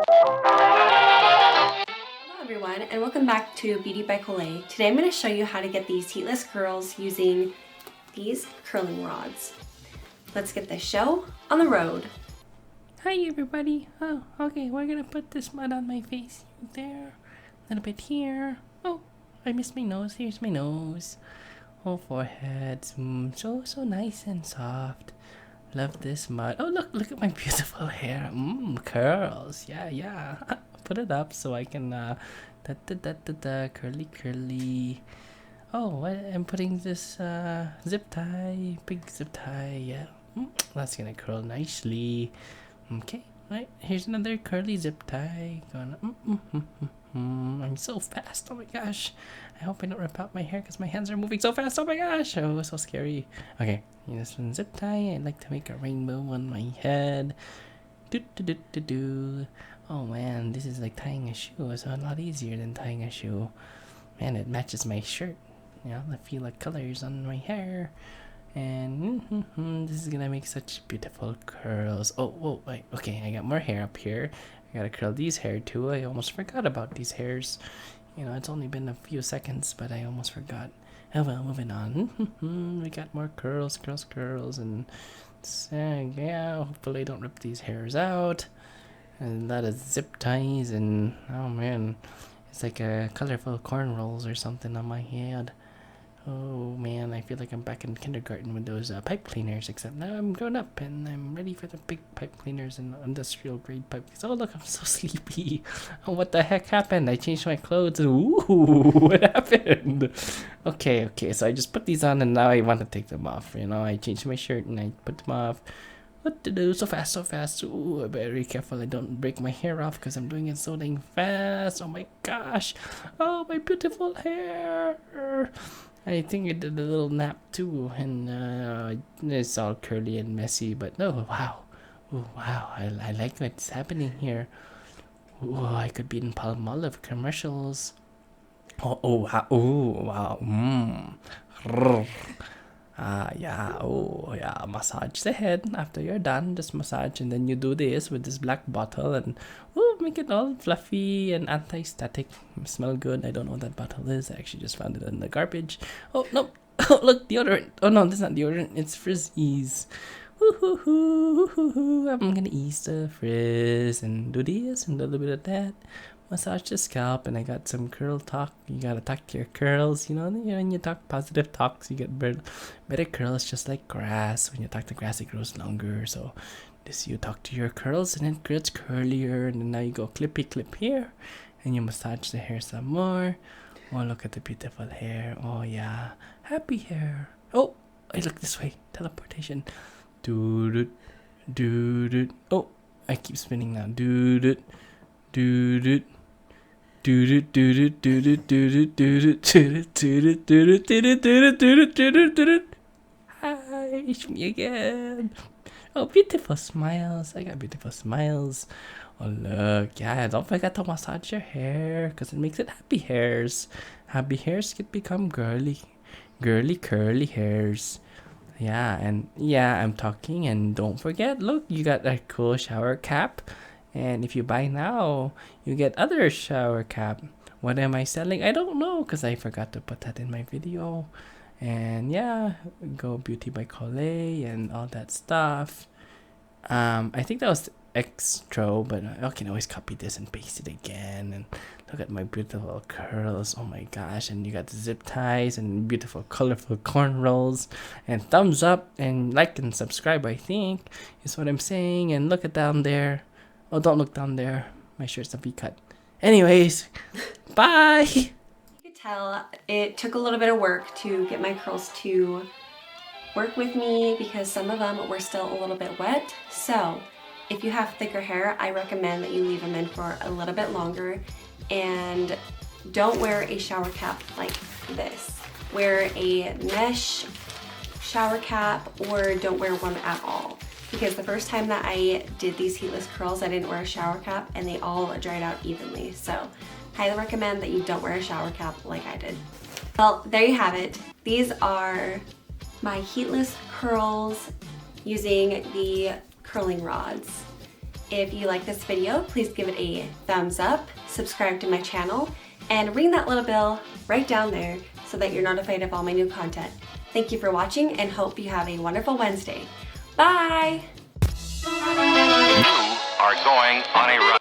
Hello everyone, and welcome back to Beauty by Colette. Today I'm going to show you how to get these heatless curls using these curling rods. Let's get this show on the road. Hi everybody. Oh, okay, we're gonna put this mud on my face. There. A little bit here. Oh, I missed my nose. Here's my nose. Oh, forehead. So nice and soft. Love this mud. Oh, look at my beautiful hair. Curls. Yeah. Put it up so I can, curly. Oh, I'm putting this, zip tie. Big zip tie, yeah. That's gonna curl nicely. Okay, right, here's another curly zip tie. I'm so fast, oh my gosh. I hope I don't rip out my hair because my hands are moving so fast, oh my gosh. Oh, so scary. Okay, this one zip tie. I like to make a rainbow on my head. Oh man, this is like tying a shoe. It's a lot easier than tying a shoe. Man, it matches my shirt. Yeah, I feel like colors on my hair. And this is gonna make such beautiful curls. Oh, wait, okay, I got more hair up here. I gotta curl these hair too. I almost forgot about these hairs. You know, it's only been a few seconds, but I almost forgot. Oh well, moving on. We got more curls, and yeah, hopefully I don't rip these hairs out. And a lot of zip ties, and oh man, it's like a colorful corn rolls or something on my head. Oh man, I feel like I'm back in kindergarten with those pipe cleaners, except now I'm grown up and I'm ready for the big pipe cleaners and industrial grade pipe cleaners. Oh look, I'm so sleepy. Oh, what the heck happened? I changed my clothes. Ooh, what happened? Okay, so I just put these on and now I want to take them off. You know, I changed my shirt and I put them off. What to do? So fast. Ooh, I better be careful I don't break my hair off because I'm doing it so dang fast. Oh my gosh. Oh, my beautiful hair. I think I did a little nap too, and it's all curly and messy, but oh wow. Oh wow, I like what's happening here. Oh, I could be in Palmolive commercials. Oh wow. Yeah, oh yeah, massage the head after you're done, just massage, and then you do this with this black bottle and make it all fluffy and anti-static, smell good. I don't know what that bottle is. I actually just found it in the garbage. Oh no. Oh look, deodorant. Oh no, this is not deodorant, it's frizzies. I'm gonna ease the frizz and do this and do a little bit of that. Massage the scalp, and I got some curl talk. You gotta talk to your curls, you know. When you talk positive talks, you get better curls, just like grass. When you talk to grass, it grows longer. So, this you talk to your curls, and it gets curlier. And then now you go clippy clip here, and you massage the hair some more. Oh, look at the beautiful hair. Oh yeah, happy hair. Oh, I look this way. Teleportation. Do. Oh, I keep spinning now. Do. Hi, it's me again. Oh, beautiful smiles. I got beautiful smiles. Oh, look. Yeah, don't forget to massage your hair because it makes it happy hairs. Happy hairs can become girly, curly hairs. Yeah, and yeah, I'm talking. And don't forget, look, you got a cool shower cap. And if you buy now, you get other shower cap. What am I selling? I don't know because I forgot to put that in my video. And yeah, go Beauty by Colette and all that stuff. I think that was extra, but I can always copy this and paste it again. And look at my beautiful curls. Oh my gosh. And you got the zip ties and beautiful colorful cornrows. And thumbs up and like and subscribe, I think, is what I'm saying. And look at down there. Oh, don't look down there. My shirt's a V-cut. Anyways, bye! You could tell it took a little bit of work to get my curls to work with me because some of them were still a little bit wet. So, if you have thicker hair, I recommend that you leave them in for a little bit longer. And don't wear a shower cap like this. Wear a mesh shower cap or don't wear one at all. Because the first time that I did these heatless curls, I didn't wear a shower cap and they all dried out evenly. So, highly recommend that you don't wear a shower cap like I did. Well, there you have it. These are my heatless curls using the curling rods. If you like this video, please give it a thumbs up, subscribe to my channel, and ring that little bell right down there so that you're notified of all my new content. Thank you for watching and hope you have a wonderful Wednesday. Bye! You are going on a run.